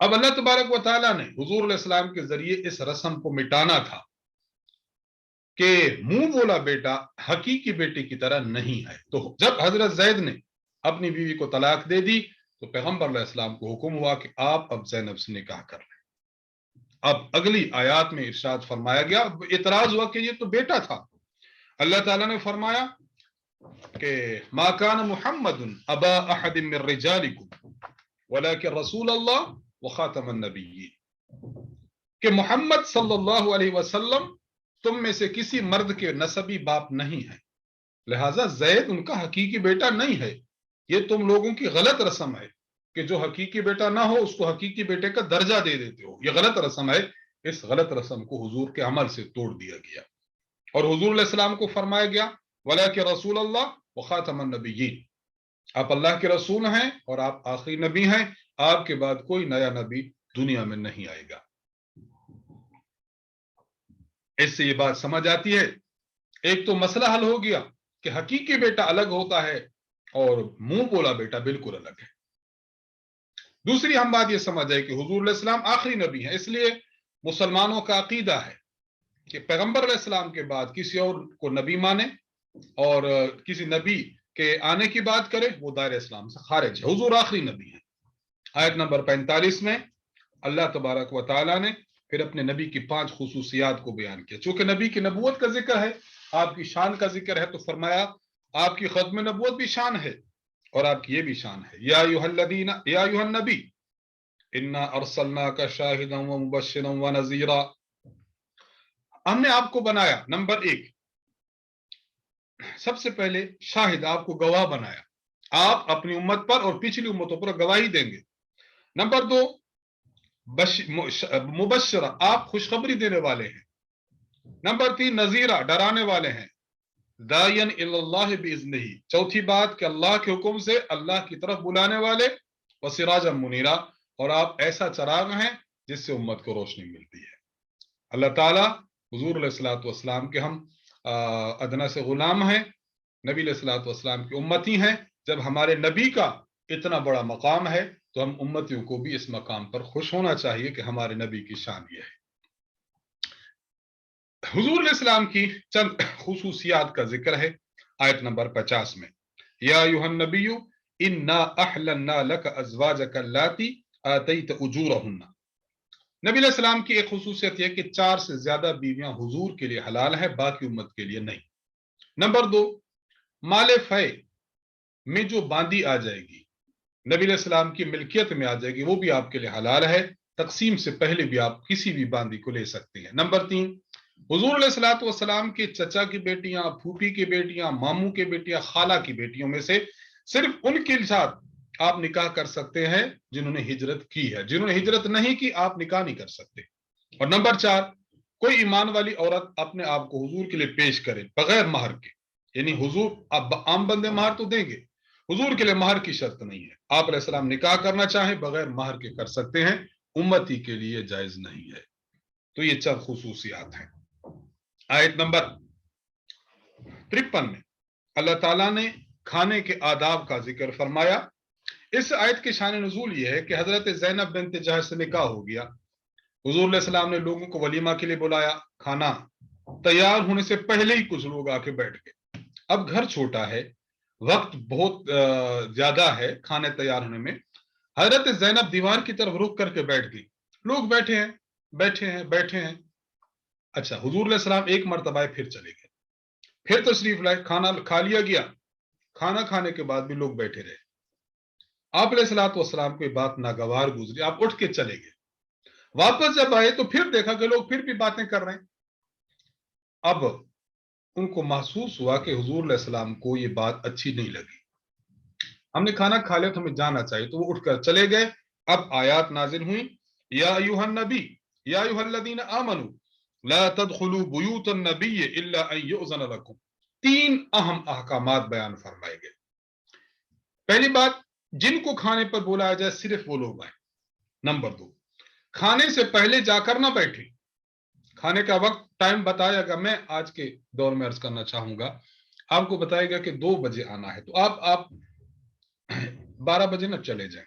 اب اللہ تبارک و تعالیٰ نے حضور علیہ السلام کے ذریعے اس رسم کو مٹانا تھا کہ منہ بولا بیٹا حقیقی بیٹے کی طرح نہیں ہے. تو جب حضرت زید نے اپنی بیوی کو طلاق دے دی تو پیغمبر علیہ السلام کو حکم ہوا کہ آپ اب زینب سے نکاح کر لیں. اب اگلی آیات میں ارشاد فرمایا گیا، اعتراض ہوا کہ یہ تو بیٹا تھا. اللہ تعالیٰ نے فرمایا کہ ما کان محمد ابا احد من رجالکم ولکن رسول اللہ وخاتم النبیین، کہ محمد صلی اللہ علیہ وسلم تم میں سے کسی مرد کے نسبی باپ نہیں ہے، لہٰذا زید ان کا حقیقی بیٹا نہیں ہے. یہ تم لوگوں کی غلط رسم ہے کہ جو حقیقی بیٹا نہ ہو اس کو حقیقی بیٹے کا درجہ دے دیتے ہو، یہ غلط رسم ہے. اس غلط رسم کو حضور کے عمل سے توڑ دیا گیا اور حضور علیہ السلام کو فرمایا گیا وَلَكِ رسول اللہ وخاتم النبیین، آپ اللہ کے رسول ہیں اور آپ آخری نبی ہیں، آپ کے بعد کوئی نیا نبی دنیا میں نہیں آئے گا. اس سے یہ بات سمجھ آتی ہے، ایک تو مسئلہ حل ہو گیا کہ حقیقی بیٹا الگ ہوتا ہے اور منہ بولا بیٹا بالکل الگ ہے. دوسری ہم بات یہ سمجھ آئے کہ حضور علیہ السلام آخری نبی ہیں، اس لیے مسلمانوں کا عقیدہ ہے کہ پیغمبر علیہ السلام کے بعد کسی اور کو نبی مانے اور کسی نبی کے آنے کی بات کرے وہ دائرہ اسلام سے خارج ہے. حضور آخری نبی ہیں. آیت نمبر 45 میں اللہ تبارک و تعالیٰ نے پھر اپنے نبی کی 5 خصوصیات کو بیان کیا. چونکہ نبی کی نبوت کا ذکر ہے، آپ کی شان کا ذکر ہے، تو فرمایا آپ کی ختم نبوت بھی شان ہے اور آپ کی یہ بھی شان ہے. یا ایھا النبی انا ارسلناک شاہدا ومبشرا ونذیرا، ہم نے آپ کو بنایا نمبر 1 سب سے پہلے شاہد، آپ کو گواہ بنایا، آپ اپنی امت پر اور پچھلی امتوں پر گواہی دیں گے. نمبر 2 مبشرہ، آپ خوشخبری دینے والے ہیں. نمبر 3 نذیرہ، ڈرانے والے ہیں. داعین الی اللہ باذنہ، چوتھی بات کہ اللہ کے حکم سے اللہ کی طرف بلانے والے. وسراجا منیرا، اور آپ ایسا چراغ ہیں جس سے امت کو روشنی ملتی ہے. اللہ تعالیٰ حضور علیہ الصلوۃ والسلام کے ہم ادنا سے غلام ہیں، نبی علیہ الصلوۃ والسلام کی امتی ہیں. جب ہمارے نبی کا اتنا بڑا مقام ہے تو ہم امتیوں کو بھی اس مقام پر خوش ہونا چاہیے کہ ہمارے نبی کی شان یہ ہے. حضور علیہ السلام کی چند خصوصیات کا ذکر ہے آیت نمبر 50 میں. یا ایھا النبی انا احللنا لک ازواجک اللاتی آتیت اجورہن. نبی علیہ السلام کی ایک خصوصیت یہ کہ 4 سے زیادہ بیویاں حضور کے لیے حلال ہیں، باقی امت کے لیے نہیں. نمبر 2 مال فے میں جو باندی آ جائے گی نبی علیہ السلام کی ملکیت میں آ جائے گی وہ بھی آپ کے لیے حلال ہے، تقسیم سے پہلے بھی آپ کسی بھی باندی کو لے سکتے ہیں. نمبر 3 حضور علیہ الصلوۃ والسلام کے چچا کی بیٹیاں، پھوپھی کی بیٹیاں، ماموں کی بیٹیاں، خالہ کی بیٹیوں میں سے صرف ان کے ساتھ آپ نکاح کر سکتے ہیں جنہوں نے ہجرت کی ہے، جنہوں نے ہجرت نہیں کی آپ نکاح نہیں کر سکتے. اور نمبر 4 کوئی ایمان والی عورت اپنے آپ کو حضور کے لیے پیش کرے بغیر مہر کے، یعنی حضور اب عام بندے مہر تو دیں گے، حضور کے لیے مہر کی شرط نہیں ہے. آپ علیہ السلام نکاح کرنا چاہیں بغیر مہر کے کر سکتے ہیں، امتی کے لیے جائز نہیں ہے. تو یہ چند خصوصیات ہیں. آیت نمبر 53 میں اللہ تعالیٰ نے کھانے کے آداب کا ذکر فرمایا. اس آیت کی شان نزول یہ ہے کہ حضرت زینب بنت جہش سے نکاح ہو گیا. حضور علیہ السلام نے لوگوں کو ولیمہ کے لیے بلایا، کھانا تیار ہونے سے پہلے ہی کچھ لوگ آ کے بیٹھ گئے. اب گھر چھوٹا ہے، وقت بہت زیادہ ہے کھانے تیار ہونے میں. حضرت زینب دیوار کی طرف رخ کر کے بیٹھ گئی، لوگ بیٹھے ہیں بیٹھے ہیں بیٹھے ہیں. اچھا حضور علیہ السلام ایک مرتبہ پھر چلے گئے، پھر تشریف لائے، کھانا کھا لیا گیا. کھانا کھانے کے بعد بھی لوگ بیٹھے رہے. آپ علیہ الصلوۃ والسلام کو بات ناگوار گزری، آپ اٹھ کے چلے گئے. واپس جب آئے تو پھر دیکھا کہ لوگ پھر بھی باتیں کر رہے ہیں. اب ان کو محسوس ہوا کہ حضور علیہ السلام کو یہ بات اچھی نہیں لگی. ہم نے کھانا کھا لیا تو ہمیں جانا چاہیے، تو وہ اٹھ کر چلے گئے. اب آیات نازل ہوئی یا ایھا النبی یا ایھا الذین آمنوا لا تدخلوا بیوت النبی الا ان یؤذن لکم. 3 اہم احکامات بیان فرمائے گئے. پہلی بات جن کو کھانے پر بلایا جائے صرف وہ لوگ آئیں. نمبر 2 کھانے سے پہلے جا کر نہ بیٹھیں. کھانے کا وقت ٹائم بتایا گا، میں آج کے دور میں عرض کرنا چاہوں گا، آپ کو بتائے گا کہ 2 بجے آنا ہے تو آپ 12 بجے نہ چلے جائیں.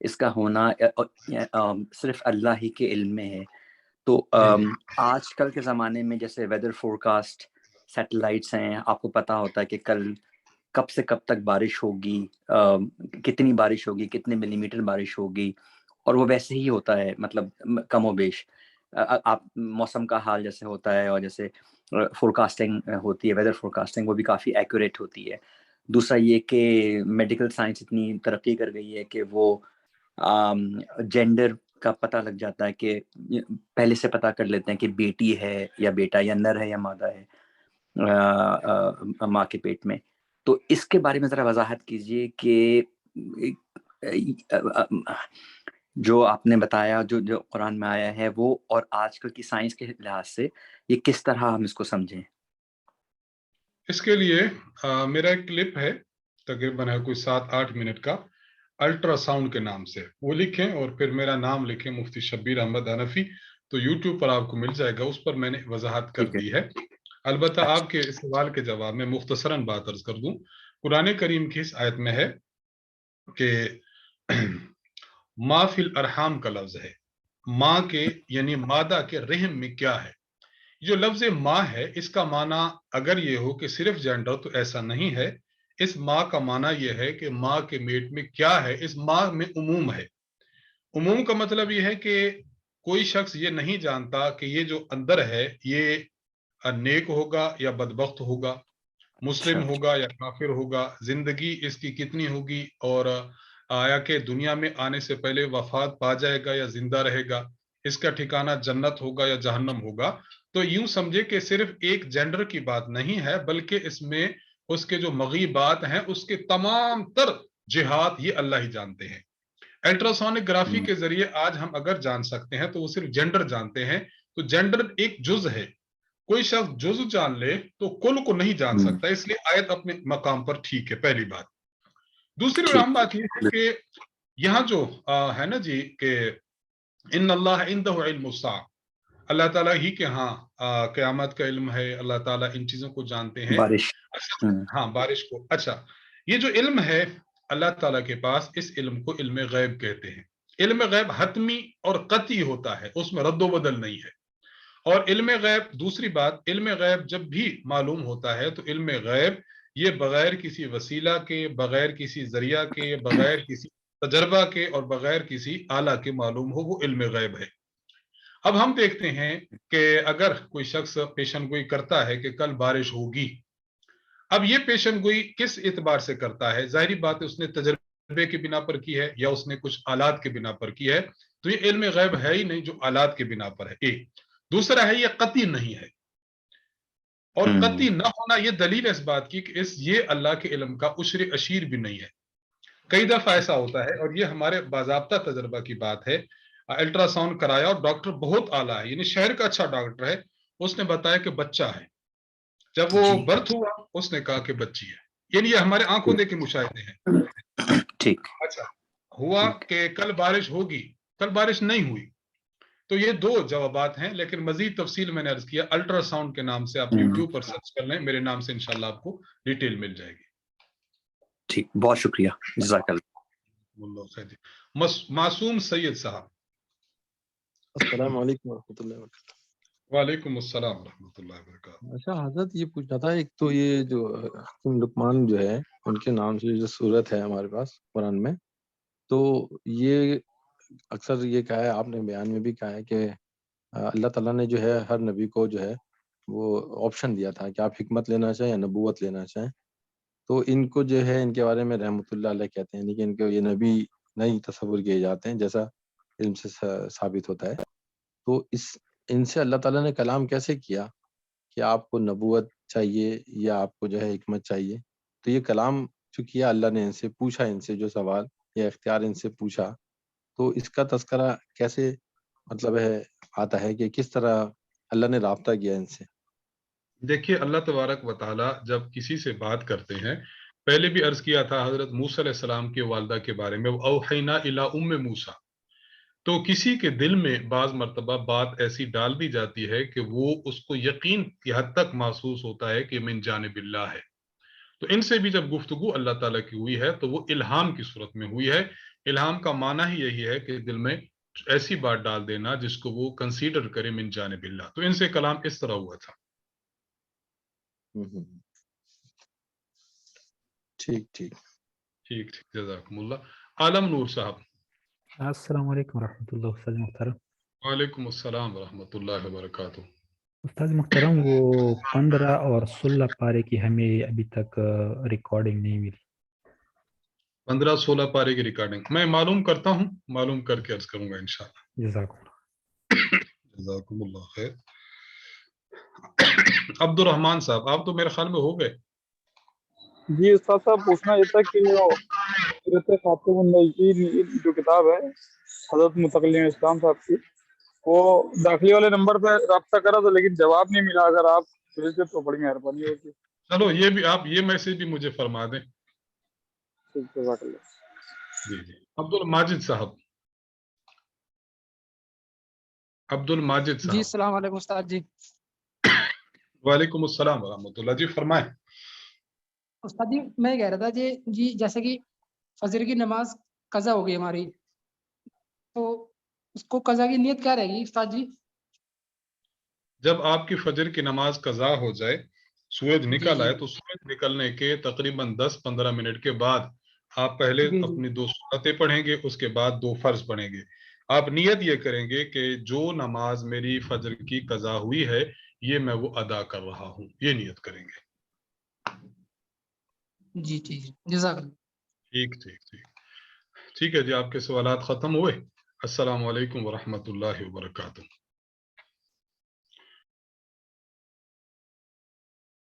اس کا ہونا صرف اللہ ہی کے علم میں ہے. تو آج کل کے زمانے میں جیسے ویدر فورکاسٹ سیٹلائٹس ہیں، آپ کو پتہ ہوتا ہے کہ کل کب سے کب تک بارش ہوگی، کتنی بارش ہوگی، کتنے ملی میٹر بارش ہوگی، اور وہ ویسے ہی ہوتا ہے، مطلب کم و بیش. آپ موسم کا حال جیسے ہوتا ہے اور جیسے فورکاسٹنگ ہوتی ہے، ویدر فورکاسٹنگ، وہ بھی کافی ایکوریٹ ہوتی ہے. دوسرا یہ کہ میڈیکل سائنس اتنی ترقی کر گئی ہے کہ وہ جینڈر کا پتہ لگ جاتا ہے، کہ پہلے سے پتہ کر لیتے ہیں کہ بیٹی ہے یا بیٹا، یا نر ہے یا مادہ ہے ماں کے پیٹ میں. تو اس کے بارے میں ذرا وضاحت کیجئے کہ جو آپ نے بتایا، جو قرآن میں آیا ہے وہ، اور آج کل کی سائنس کے لحاظ سے یہ کس طرح ہم اس کو سمجھیں. اس کے لیے میرا ایک کلپ ہے، تقریباً ہے کوئی 7-8 منٹ کا، الٹرا ساؤنڈ کے نام سے. وہ لکھیں اور پھر میرا نام لکھیں، مفتی شبیر احمد حنفی، تو یوٹیوب پر آپ کو مل جائے گا. اس پر میں نے وضاحت کر دی ہے. البتہ آپ کے سوال کے جواب میں مختصراً بات عرض کر دوں. قرآن کریم کی اس آیت میں ہے کہ ما فی الارحام کا لفظ ہے. ماں کے یعنی مادہ کے رحم میں کیا ہے. جو لفظ ماں ہے، اس کا معنی اگر یہ ہو کہ صرف جینڈر، تو ایسا نہیں ہے. اس ماں کا معنی یہ ہے کہ ماں کے میٹ میں کیا ہے. اس ماں میں عموم ہے. عموم کا مطلب یہ ہے کہ کوئی شخص یہ نہیں جانتا کہ یہ جو اندر ہے یہ نیک ہوگا یا بدبخت ہوگا، مسلم ہوگا یا کافر ہوگا، زندگی اس کی کتنی ہوگی، اور آیا کہ دنیا میں آنے سے پہلے وفات پا جائے گا یا زندہ رہے گا، اس کا ٹھکانہ جنت ہوگا یا جہنم ہوگا. تو یوں سمجھے کہ صرف ایک جینڈر کی بات نہیں ہے، بلکہ اس میں اس کے جو مغیبات ہیں، اس کے تمام تر جہات یہ اللہ ہی جانتے ہیں. الٹراسونوگرافی کے ذریعے آج ہم اگر جان سکتے ہیں تو وہ صرف جینڈر جانتے ہیں. تو جینڈر ایک جز ہے. کوئی شخص جز جان لے تو کل کو نہیں جان سکتا. اس لیے آیت اپنے مقام پر ٹھیک ہے، پہلی بات. دوسری اہم بات یہ ہے کہ یہاں جو ہے نا جی کہ ان اللہ عنده علم الساعہ، اللہ تعالیٰ ہی کے ہاں قیامت کا علم ہے. اللہ تعالیٰ ان چیزوں کو جانتے ہیں. بارش. ہاں، بارش کو. اچھا، یہ جو علم ہے اللہ تعالیٰ کے پاس، اس علم کو علم غیب کہتے ہیں. علم غیب حتمی اور قطعی ہوتا ہے، اس میں رد و بدل نہیں ہے. اور علم غیب، دوسری بات، علم غیب جب بھی معلوم ہوتا ہے تو علم غیب یہ بغیر کسی وسیلہ کے، بغیر کسی ذریعہ کے، بغیر کسی تجربہ کے اور بغیر کسی آلہ کے معلوم ہو، وہ علم غیب ہے. اب ہم دیکھتے ہیں کہ اگر کوئی شخص پیشن گوئی کرتا ہے کہ کل بارش ہوگی، اب یہ پیشن گوئی کس اعتبار سے کرتا ہے؟ ظاہری بات ہے اس نے تجربے کی بنا پر کی ہے یا اس نے کچھ آلات کے بنا پر کی ہے. تو یہ علم غیب ہے ہی نہیں جو آلات کے بنا پر ہے. ایک دوسرا ہے یہ قطعی نہیں ہے. اور قطعی نہ ہونا یہ دلیل اس بات کی کہ یہ اللہ کے علم کا عشر اشیر بھی نہیں ہے. کئی دفعہ ایسا ہوتا ہے، اور یہ ہمارے باضابطہ تجربہ کی بات ہے. الٹرا ساؤنڈ کرایا اور ڈاکٹر بہت اعلیٰ ہے، یعنی شہر کا اچھا ڈاکٹر ہے. اس نے بتایا کہ بچہ ہے. جب وہ برتھ ہوا اس نے کہا کہ بچی ہے. یعنی یہ ہمارے آنکھوں دیکھے مشاہدے ہیں. ٹھیک. اچھا ہوا کہ کل بارش ہوگی، کل بارش نہیں ہوئی. تو یہ دو جوابات ہیں، لیکن مزید تفصیل میں نے عرض کیا الٹرا ساؤنڈ کے نام سے آپ یوٹیوب پر سرچ کر لیں، میرے نام سے انشاءاللہ آپ کو ڈیٹیل مل جائے گی. ٹھیک، بہت شکریہ، جزاک اللہ. معصوم سید صاحب. السلام علیکم ورحمۃ اللہ وبرکاتہ. وعلیکم السلام ورحمۃ اللہ وبرکاتہ. اچھا حضرت، یہ پوچھنا تھا، ایک تو یہ جو حکیم لقمان جو ہے ان کے نام سے جو صورت ہے ہمارے پاس قرآن میں، تو یہ اکثر یہ کہا ہے، آپ نے بیان میں بھی کہا ہے کہ اللہ تعالیٰ نے جو ہے ہر نبی کو جو ہے وہ آپشن دیا تھا کہ آپ حکمت لینا چاہیں یا نبوت لینا چاہیں. تو ان کو جو ہے ان کے بارے میں رحمۃ اللہ علیہ کہتے ہیں، لیکن ان کو یہ نبی نہیں تصور کیے جاتے ہیں جیسا علم سے ثابت ہوتا ہے. تو ان سے اللہ تعالیٰ نے کلام کیسے کیا کہ آپ کو نبوت چاہیے یا آپ کو جو ہے حکمت چاہیے؟ تو یہ کلام جو کیا اللہ نے ان سے پوچھا، ان سے جو سوال یا اختیار ان سے پوچھا، تو اس کا تذکرہ کیسے مطلب ہے آتا ہے کہ کس طرح اللہ نے رابطہ کیا ان سے؟ دیکھیے، اللہ تبارک و تعالیٰ جب کسی سے بات کرتے ہیں، پہلے بھی عرض کیا تھا حضرت موسیٰ علیہ السلام کی والدہ کے بارے میں، اوحینا الی ام موسیٰ. تو کسی کے دل میں بعض مرتبہ بات ایسی ڈال دی جاتی ہے کہ وہ اس کو یقین کی حد تک محسوس ہوتا ہے کہ من جانب اللہ ہے. تو ان سے بھی جب گفتگو اللہ تعالیٰ کی ہوئی ہے تو وہ الہام کی صورت میں ہوئی ہے، الہام کا معنی ہی یہی ہے کہ دل میں ایسی بات ڈال دینا جس کو وہ کنسیڈر کرے من جانب اللہ. تو ان سے کلام اس طرح ہوا تھا. ٹھیک ٹھیک ٹھیک ٹھیک جزاکم اللہ. عالم نور صاحب. السلام علیکم ورحمۃ اللہ. استاد محترم. وعلیکم السلام ورحمۃ اللہ وبرکاتہ. استاد محترم وہ 15 اور 16 پارے کی ہمیں ابھی تک ریکارڈنگ نہیں ملی. 15-16 پارے کی ریکارڈنگ میں معلوم کرتا ہوں, معلوم کر کے عرض کروں گا انشاءاللہ. جزاکم اللہ. جزاکم اللہ خیر. عبد الرحمان صاحب آپ تو میرے خیال میں ہو گئے. جی استاد صاحب پوچھنا یہ تھا کہ وہ سیرت خاتم النبیین جو کتاب ہے حضرت متکلم اسلام صاحب کی, وہ داخلی والے نمبر پہ رابطہ کرا تو لیکن جواب نہیں ملا. اگر آپ بھیج دیں تو بڑی مہربانی ہوگی. چلو یہ بھی آپ یہ میسج بھی مجھے فرما دیں. جزاک اللہ. جی جی. عبد الماجد صاحب. عبد الماجد جی صاحب. السلام علیکم استاد جی. وعلیکم السلام ورحمۃ اللہ. جی فرمائیں. استاد جی میں کہہ رہا تھا جی جیسے کہ فجر کی نماز قضا ہو گئی ہماری, تو اس کو قضا کی نیت کیا رہے گی استاد جی؟ جب آپ کی فجر کی نماز قضا ہو جائے, سورج نکل جی آئے, تو سورج نکلنے کے تقریباً 10-15 منٹ کے بعد آپ پہلے جی اپنی 2 سنتیں پڑھیں گے, اس کے بعد 2 فرض پڑھیں گے. آپ نیت یہ کریں گے کہ جو نماز میری فجر کی قضا ہوئی ہے یہ میں وہ ادا کر رہا ہوں, یہ نیت کریں گے. جی ٹھیک ہے. جزاک اللہ. ٹھیک ٹھیک ٹھیک ٹھیک ہے جی. آپ کے سوالات ختم ہوئے. السلام علیکم ورحمۃ اللہ وبرکاتہ.